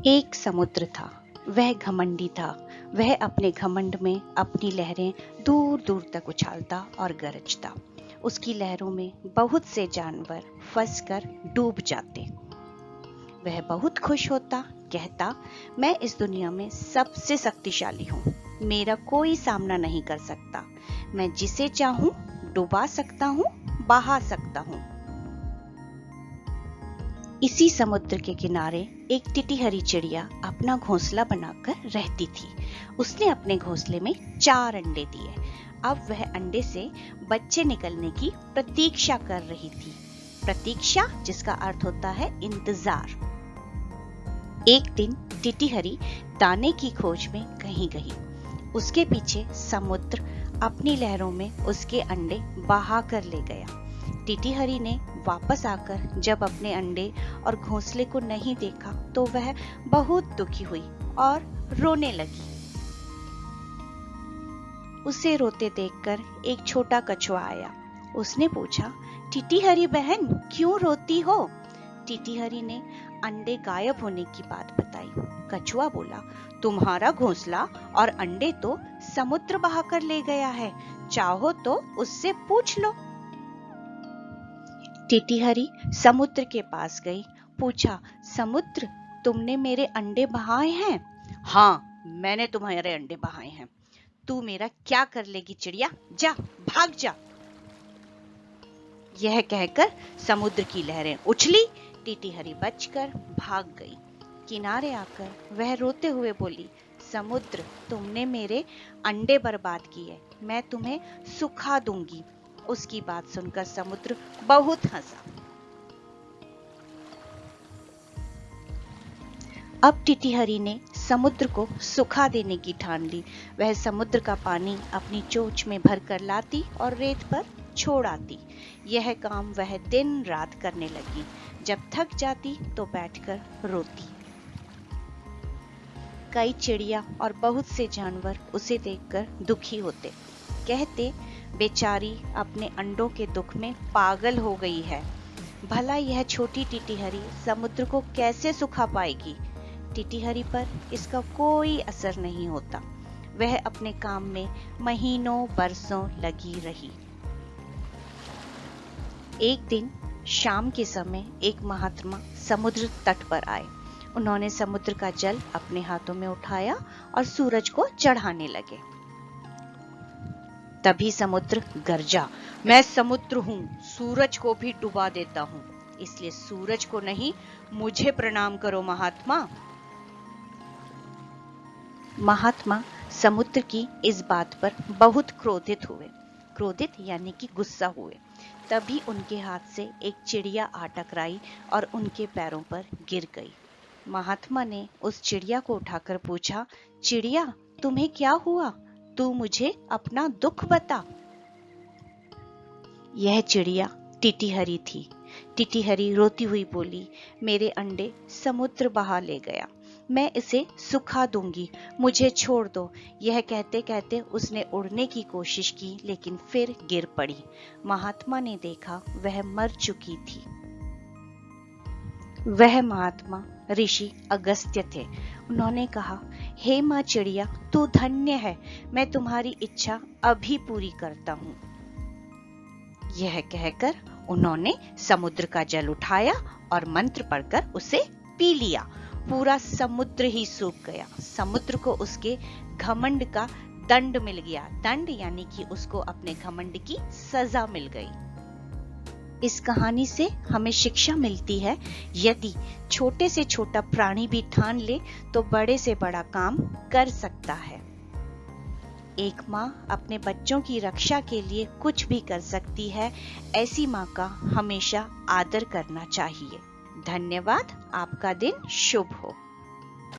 एक समुद्र था, वह घमंडी था। वह अपने घमंड में अपनी लहरें दूर दूर तक उछालता और गरजता। उसकी लहरों में बहुत से जानवर फंसकर डूब जाते। वह बहुत खुश होता, कहता, मैं इस दुनिया में सबसे शक्तिशाली हूँ। मेरा कोई सामना नहीं कर सकता। मैं जिसे चाहूं डुबा सकता हूँ, बहा सकता हूँ। इसी समुद्र के किनारे एक टिटीहरी चिड़िया अपना घोंसला बनाकर रहती थी। उसने अपने घोंसले में 4 अंडे दिए। अब वह अंडे से बच्चे निकलने की प्रतीक्षा कर रही थी। प्रतीक्षा जिसका अर्थ होता है इंतजार। एक दिन टिटीहरी दाने की खोज में कहीं गई। उसके पीछे समुद्र अपनी लहरों में उसके अंडे बहा कर ले गया। टिटीहरी ने वापस आकर जब अपने अंडे और घोंसले को नहीं देखा तो वह बहुत दुखी हुई और रोने लगी। उसे रोते देखकर एक छोटा कछुआ आया। उसने पूछा, टिटीहरी बहन, क्यों रोती हो? टिटीहरी ने अंडे गायब होने की बात बताई। कछुआ बोला, तुम्हारा घोंसला और अंडे तो समुद्र बहाकर ले गया है। चाहो तो उससे पूछ लो। टिटीहरी समुद्र के पास गई। पूछा, समुद्र, तुमने मेरे अंडे बहाए हैं? हाँ, मैंने तुम्हारे अंडे बहाए हैं। तू मेरा क्या कर लेगी चिड़िया? जा, भाग जा। यह कहकर समुद्र की लहरें उछली। टिटीहरी बचकर भाग गई। किनारे आकर वह रोते हुए बोली, समुद्र, तुमने मेरे अंडे बर्बाद किए। मैं तुम्हें सुखा दूंगी। उसकी बात सुनकर समुद्र बहुत हंसा। अब टिटीहरी ने समुद्र को सुखा देने की ठान ली। वह समुद्र का पानी अपनी चोंच में भरकर लाती और रेत पर छोड़ आती। यह काम वह दिन रात करने लगी। जब थक जाती तो बैठकर रोती। कई चिड़िया और बहुत से जानवर उसे देखकर दुखी होते। कहते, बेचारी अपने अंडों के दुख में पागल हो गई है। भला यह छोटी टिटीहरी समुद्र को कैसे सुखा पाएगी? टिटीहरी पर इसका कोई असर नहीं होता। वह अपने काम में महीनों बरसों लगी रही। एक दिन शाम के समय एक महात्मा समुद्र तट पर आए। उन्होंने समुद्र का जल अपने हाथों में उठाया और सूरज को चढ़ाने लगे। तभी समुद्र गरजा, मैं समुद्र हूँ, सूरज को भी डुबा देता हूँ। इसलिए सूरज को नहीं, मुझे प्रणाम करो महात्मा। महात्मा समुद्र की इस बात पर बहुत क्रोधित हुए। क्रोधित यानी कि गुस्सा हुए। तभी उनके हाथ से एक चिड़िया आ टकराई और उनके पैरों पर गिर गई। महात्मा ने उस चिड़िया को उठाकर पूछा, चिड़िया, तुम्हें क्या हुआ? तू मुझे अपना दुख बता। यह चिड़िया टिटीहरी थी। टिटीहरी रोती हुई बोली, मेरे अंडे समुद्र बहा ले गया। मैं इसे सुखा दूंगी, मुझे छोड़ दो। यह कहते कहते उसने उड़ने की कोशिश की, लेकिन फिर गिर पड़ी। महात्मा ने देखा वह मर चुकी थी। वह महात्मा ऋषि अगस्त्य थे। उन्होंने कहा, हे माँ चिड़िया, तू धन्य है। मैं तुम्हारी इच्छा अभी पूरी करता हूँ। यह कहकर उन्होंने समुद्र का जल उठाया और मंत्र पढ़कर उसे पी लिया। पूरा समुद्र ही सूख गया। समुद्र को उसके घमंड का दंड मिल गया। दंड यानी कि उसको अपने घमंड की सजा मिल गई। इस कहानी से हमें शिक्षा मिलती है, यदि छोटे से छोटा प्राणी भी ठान ले तो बड़े से बड़ा काम कर सकता है। एक माँ अपने बच्चों की रक्षा के लिए कुछ भी कर सकती है। ऐसी माँ का हमेशा आदर करना चाहिए। धन्यवाद। आपका दिन शुभ हो।